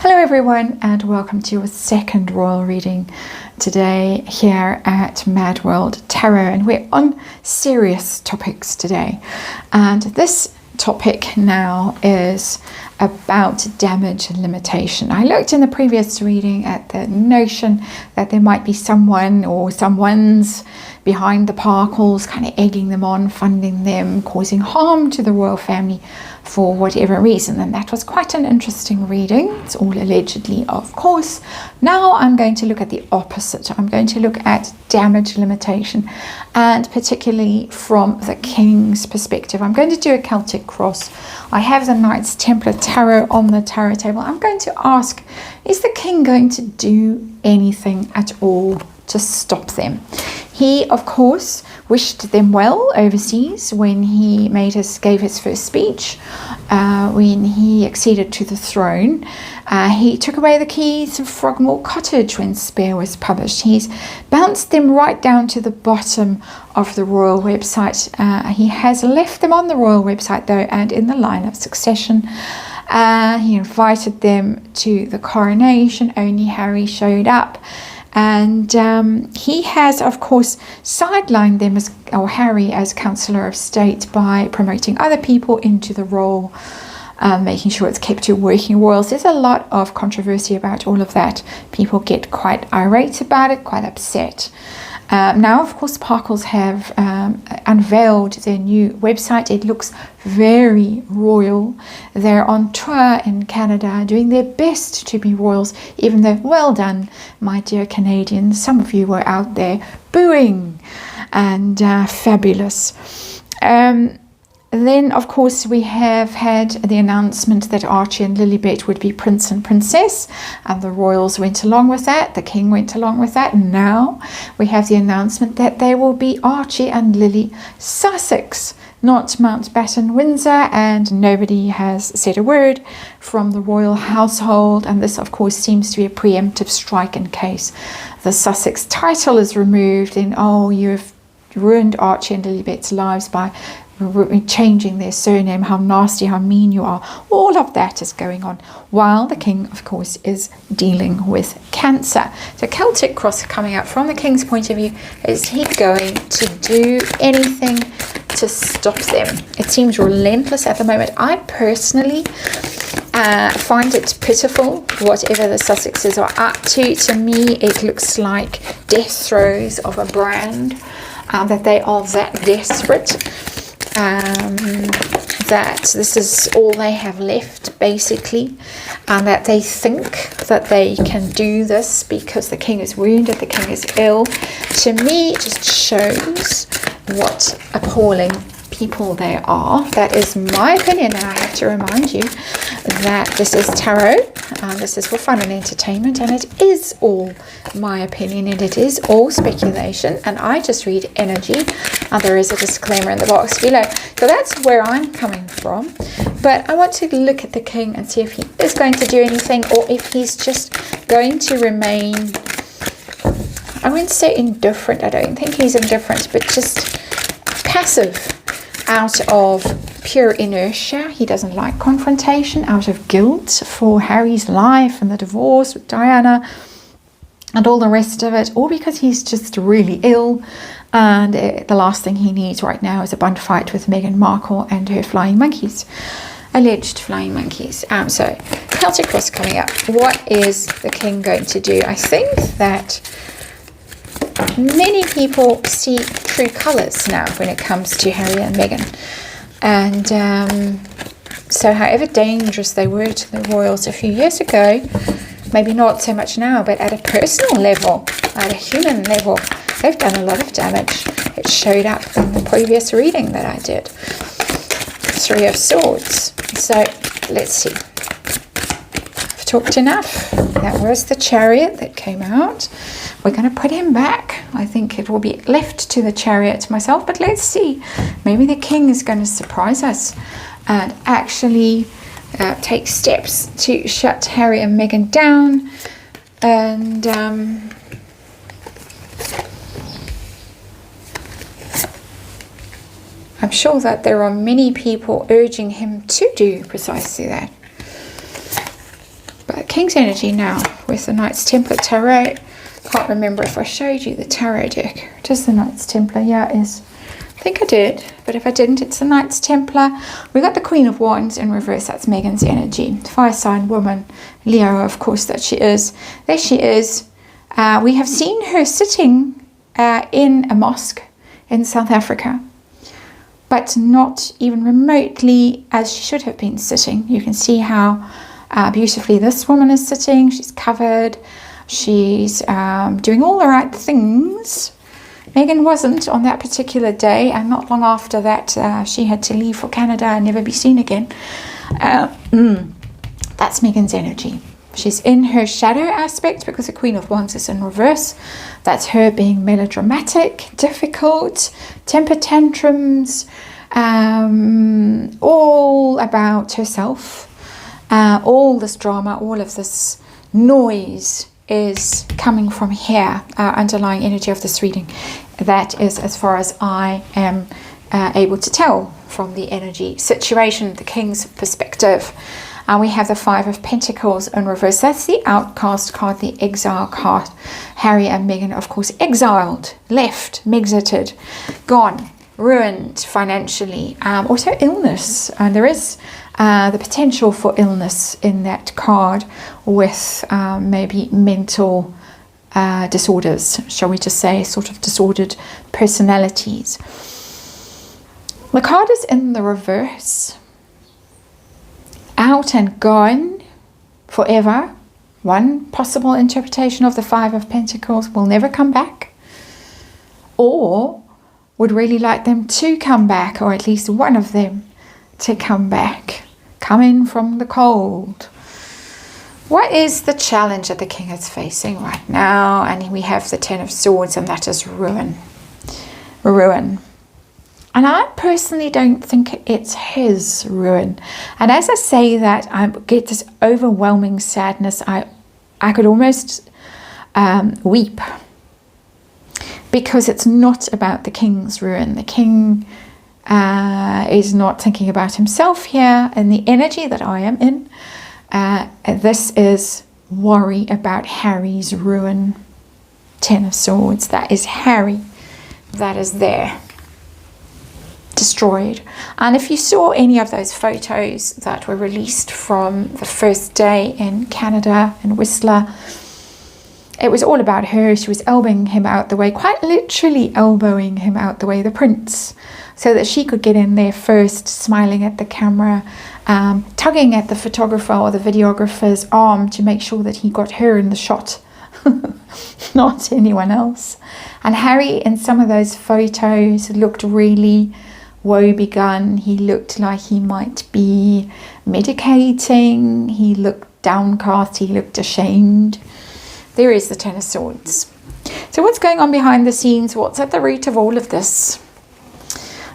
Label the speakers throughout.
Speaker 1: Hello everyone, and welcome to your second royal reading today here at MadWorldTarot, and we're on serious topics today. And this topic now is about damage and limitation. I looked in the previous reading at the notion that there might be someone or someone's behind the Parkles, kind of egging them on, funding them, causing harm to the royal family for whatever reason, and that was quite an interesting reading. It's all allegedly, of course. Now I'm going to look at the opposite. I'm going to look at damage limitation, and particularly from the King's perspective. I'm going to do a Celtic cross. I have the Knights Templar Tarot on the tarot table. I'm going to ask, is the King going to do anything at all to stop them? He, of course, wished them well overseas when he gave his first speech, when he acceded to the throne. He took away the keys of Frogmore Cottage when Spare was published. He's bounced them right down to the bottom of the royal website. He has left them on the royal website, though, and in the line of succession. He invited them to the coronation. Only Harry showed up. And he has, of course, sidelined them, Harry, as Councillor of State by promoting other people into the role, making sure it's kept to working royals. There's a lot of controversy about all of that. People get quite irate about it, quite upset. Now, of course, Parkles have unveiled their new website. It looks very royal. They're on tour in Canada, doing their best to be royals, even though, well done, my dear Canadians. Some of you were out there booing, and fabulous. Then, of course, we have had the announcement that Archie and Lilibet would be Prince and Princess, and the royals went along with that. The King went along with that. And now we have the announcement that they will be Archie and Lily Sussex, not Mountbatten Windsor, and nobody has said a word from the royal household. And this, of course, seems to be a preemptive strike in case the Sussex title is removed. And oh, you've ruined Archie and Lilibet's lives by changing their surname, how nasty, how mean you are. All of that is going on while the King, of course, is dealing with cancer. So Celtic cross coming up from the King's point of view. Is he going to do anything to stop them? It seems relentless at the moment. I personally find it pitiful, whatever the Sussexes are up to. To me, it looks like death throes of a brand, that they are that desperate. That this is all they have left, basically, and that they think that they can do this because the King is wounded, the King is ill. To me, it just shows what appalling people they are. That is my opinion, and I have to remind you that this is tarot, and this is for fun and entertainment, and it is all my opinion, and it is all speculation, and I just read energy, and there is a disclaimer in the box below. So that's where I'm coming from. But I want to look at the King and see if he is going to do anything, or if he's just going to remain, I wouldn't say indifferent, I don't think he's indifferent, but just passive, out of pure inertia. He doesn't like confrontation, out of guilt for Harry's life and the divorce with Diana and all the rest of it, or because he's just really ill, and the last thing he needs right now is a bun fight with Meghan Markle and her flying monkeys, alleged flying monkeys. So Celtic cross coming up. What is the King going to do? I think that many people see true colours now when it comes to Harry and Meghan. And so however dangerous they were to the royals a few years ago, maybe not so much now, but at a personal level, at a human level, they've done a lot of damage. It showed up in the previous reading that I did. Three of Swords. So let's see. I've talked enough. That was the Chariot that came out. We're going to put him back. I think it will be left to the Chariot myself, but let's see. Maybe the King is going to surprise us and actually take steps to shut Harry and Meghan down. And I'm sure that there are many people urging him to do precisely that. But King's energy now with the Knights Templar Tarot. Can't remember if I showed you the tarot deck. It is the Knights Templar. Yeah, it is. I think I did, but if I didn't, it's the Knights Templar. We got the Queen of Wands in reverse. That's Megan's energy. Fire sign woman, Leo, of course, that she is. There she is. We have seen her sitting in a mosque in South Africa, but not even remotely as she should have been sitting. You can see how beautifully this woman is sitting. She's covered. She's doing all the right things. Megan wasn't on that particular day, and not long after that she had to leave for Canada and never be seen again. That's Megan's energy. She's in her shadow aspect because the Queen of Wands is in reverse. That's her being melodramatic, difficult, temper tantrums, all about herself. All this drama, all of this noise is coming from here, underlying energy of this reading. That is as far as I am able to tell from the energy situation, the King's perspective. We have the Five of Pentacles in reverse. That's the outcast card, the exile card. Harry and Meghan, of course, exiled, left, exited, gone, ruined financially. Also illness. There is the potential for illness in that card with maybe mental disorders, shall we just say, sort of disordered personalities. The card is in the reverse. Out and gone forever. One possible interpretation of the Five of Pentacles will never come back, or would really like them to come back, or at least one of them to come back, come in from the cold. What is the challenge that the King is facing right now? And we have the Ten of Swords, and that is ruin. Ruin. And I personally don't think it's his ruin. And as I say that, I get this overwhelming sadness. I could almost weep, because it's not about the King's ruin. The King is not thinking about himself here in the energy that I am in. This is worry about Harry's ruin. Ten of Swords. That is Harry. That is there. Destroyed. And if you saw any of those photos that were released from the first day in Canada, in Whistler, it was all about her. She was elbowing him out the way, quite literally elbowing him out the way, the prince, so that she could get in there first, smiling at the camera, tugging at the photographer or the videographer's arm to make sure that he got her in the shot, not anyone else. And Harry, in some of those photos, looked really woebegone. He looked like he might be medicating. He looked downcast. He looked ashamed. There is the Ten of Swords. So what's going on behind the scenes? What's at the root of all of this?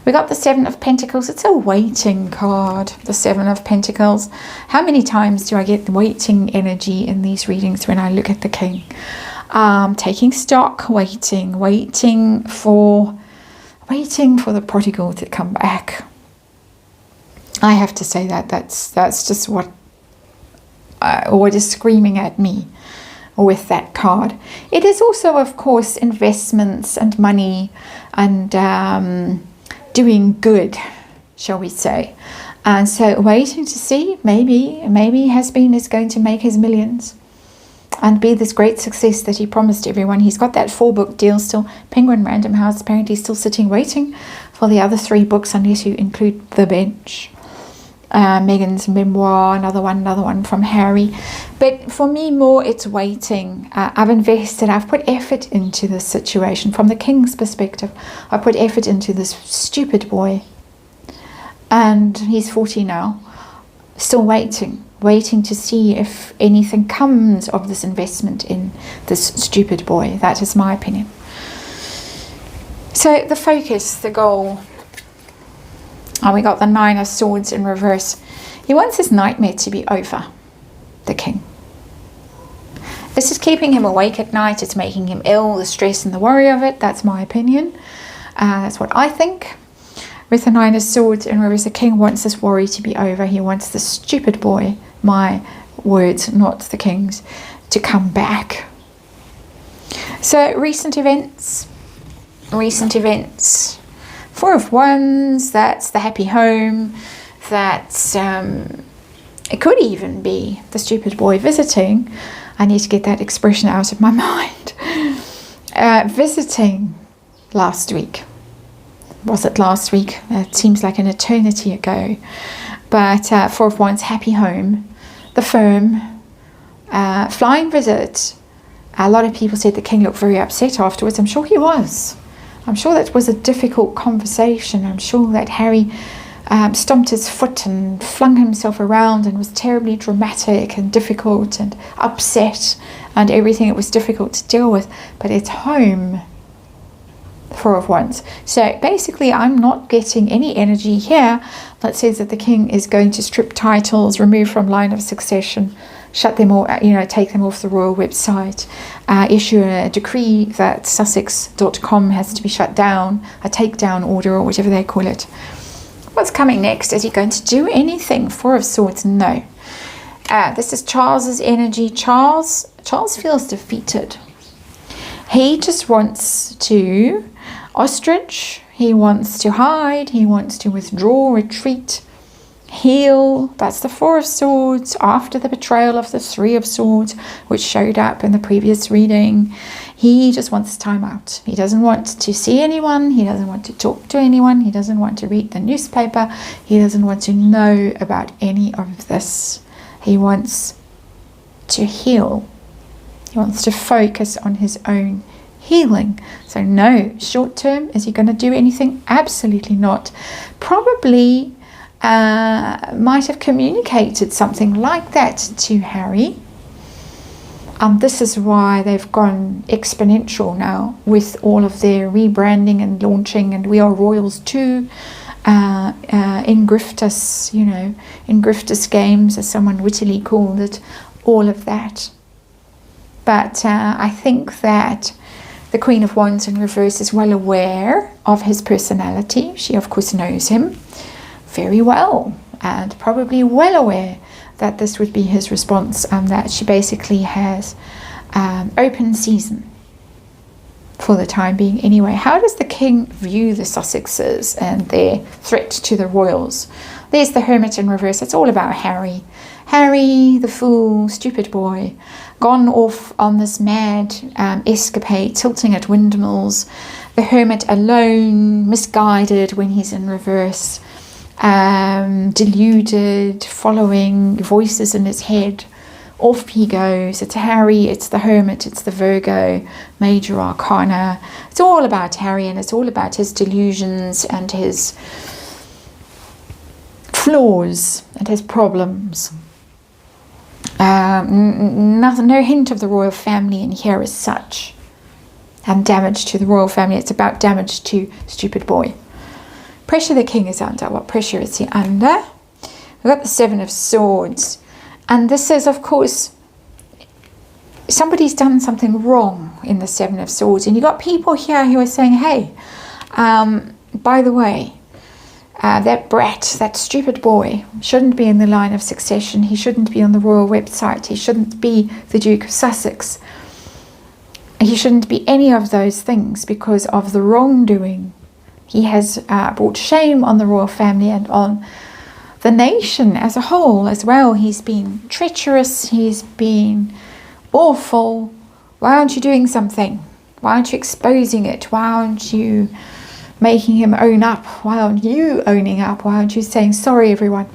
Speaker 1: We got the Seven of Pentacles. It's a waiting card, the Seven of Pentacles. How many times do I get the waiting energy in these readings when I look at the King? Taking stock, waiting for the prodigal to come back. I have to say that's just what is screaming at me with that card. It is also, of course, investments and money and doing good, shall we say. And so waiting to see, maybe Has-Been is going to make his millions and be this great success that he promised everyone. He's got that 4-book deal still. Penguin Random House apparently still sitting waiting for the other 3 books, unless you include The Bench. Meghan's memoir, another one from Harry. But for me, more it's waiting. I've invested, I've put effort into this situation. From the King's perspective, I put effort into this stupid boy. And he's 40 now. Still waiting to see if anything comes of this investment in this stupid boy. That is my opinion. So the focus, the goal. And we got the Nine of Swords in reverse. He wants his nightmare to be over, the King. This is keeping him awake at night. It's making him ill, the stress and the worry of it. That's my opinion. That's what I think. With the Nine of Swords in reverse, the King wants this worry to be over. He wants this stupid boy, my words, not the king's, to come back. So recent events. Four of Wands, that's the happy home. That's, it could even be the stupid boy visiting. I need to get that expression out of my mind. Visiting last week. Was it last week? It seems like an eternity ago. But Four of Wands, happy home, the firm, flying visit. A lot of people said the king looked very upset afterwards. I'm sure he was. I'm sure that was a difficult conversation. I'm sure that Harry stomped his foot and flung himself around and was terribly dramatic and difficult and upset and everything. It was difficult to deal with. But it's home. Four of Wands. So basically I'm not getting any energy here that says that the king is going to strip titles, remove from line of succession, shut them all, take them off the royal website, issue a decree that Sussex.com has to be shut down, a takedown order or whatever they call it. What's coming next? Is he going to do anything? Four of Swords, no. This is Charles's energy. Charles feels defeated. He just wants to ostrich, he wants to hide, he wants to withdraw, retreat, heal. That's the Four of Swords after the betrayal of the Three of Swords, which showed up in the previous reading. He just wants time out. He doesn't want to see anyone, he doesn't want to talk to anyone, he doesn't want to read the newspaper, he doesn't want to know about any of this. He wants to heal. He wants to focus on his own healing. So no, short term, is he going to do anything? Absolutely not. Probably might have communicated something like that to Harry. This is why they've gone exponential now with all of their rebranding and launching, and we are royals too. In Griftus, in Griftus Games, as someone wittily called it, all of that. But I think that the Queen of Wands in reverse is well aware of his personality. She, of course, knows him very well and probably well aware that this would be his response, and that she basically has open season for the time being anyway. How does the king view the Sussexes and their threat to the royals? There's the Hermit in reverse. It's all about Harry. Harry, the fool, stupid boy, gone off on this mad escapade, tilting at windmills. The Hermit alone, misguided when he's in reverse, deluded, following voices in his head. Off he goes. It's Harry, it's the Hermit, it's the Virgo, Major Arcana. It's all about Harry, and it's all about his delusions and his flaws and his problems. No hint of the royal family in here as such, and damage to the royal family. It's about damage to stupid boy. Pressure the king is under. What pressure is he under? We've got the Seven of Swords, and this is, of course, somebody's done something wrong in the Seven of Swords, and you got people here who are saying, hey, by the way, that brat, that stupid boy, shouldn't be in the line of succession. He shouldn't be on the royal website. He shouldn't be the Duke of Sussex. He shouldn't be any of those things because of the wrongdoing. He has brought shame on the royal family and on the nation as a whole as well. He's been treacherous. He's been awful. Why aren't you doing something? Why aren't you exposing it? Why aren't you making him own up? Why aren't you owning up? Why aren't you saying, sorry everyone,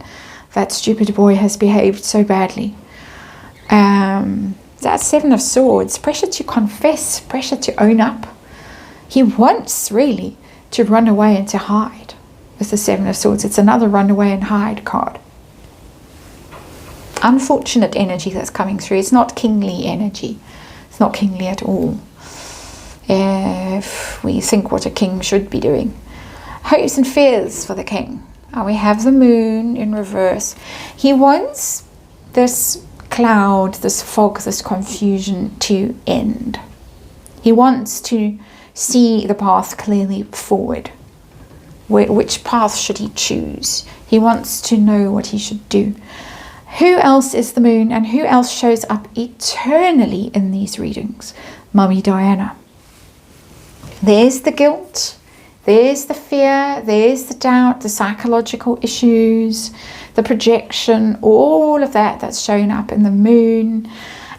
Speaker 1: that stupid boy has behaved so badly? That's Seven of Swords. Pressure to confess, pressure to own up. He wants really to run away and to hide with the Seven of Swords. It's another run away and hide card. Unfortunate energy that's coming through. It's not kingly energy. It's not kingly at all. If we think what a king should be doing. Hopes and fears for the king. And we have the moon in reverse. He wants this cloud, this fog, this confusion to end. He wants to see the path clearly forward. Which path should he choose? He wants to know what he should do. Who else is the moon and who else shows up eternally in these readings? Mummy Diana. There's the guilt, there's the fear, there's the doubt, the psychological issues, the projection, all of that that's shown up in the moon.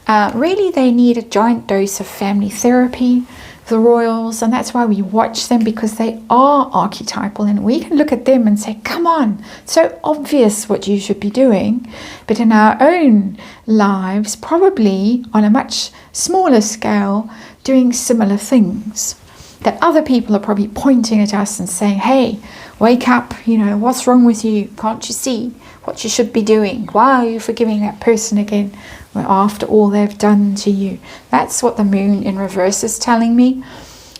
Speaker 1: Really, they need a giant dose of family therapy, the royals, and that's why we watch them, because they are archetypal and we can look at them and say, come on, so obvious what you should be doing. But in our own lives, probably on a much smaller scale, doing similar things that other people are probably pointing at us and saying, hey, wake up, what's wrong with you? Can't you see what you should be doing? Why are you forgiving that person again after all they've done to you? That's what the moon in reverse is telling me.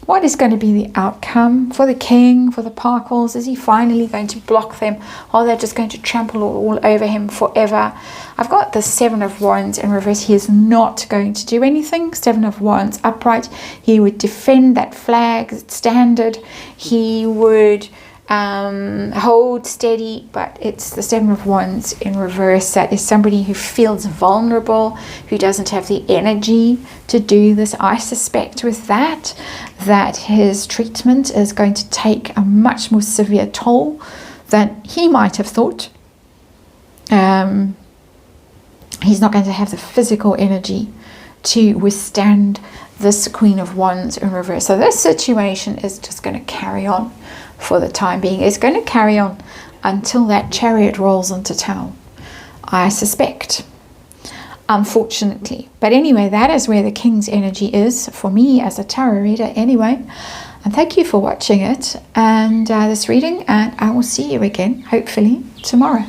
Speaker 1: What is going to be the outcome for the king, for the Parkles? Is he finally going to block them? Or are they just going to trample all over him forever? I've got the Seven of Wands in reverse. He is not going to do anything. Seven of Wands upright. He would defend that flag standard. He would hold steady, but it's the Seven of Wands in reverse. That is somebody who feels vulnerable, who doesn't have the energy to do this. I suspect with that his treatment is going to take a much more severe toll than he might have thought. He's not going to have the physical energy to withstand this Queen of Wands in reverse. So this situation is just going to carry on for the time being. It's going to carry on until that Chariot rolls into town, I suspect, unfortunately. But anyway, that is where the King's energy is for me as a tarot reader anyway. And thank you for watching it and this reading, and I will see you again hopefully tomorrow.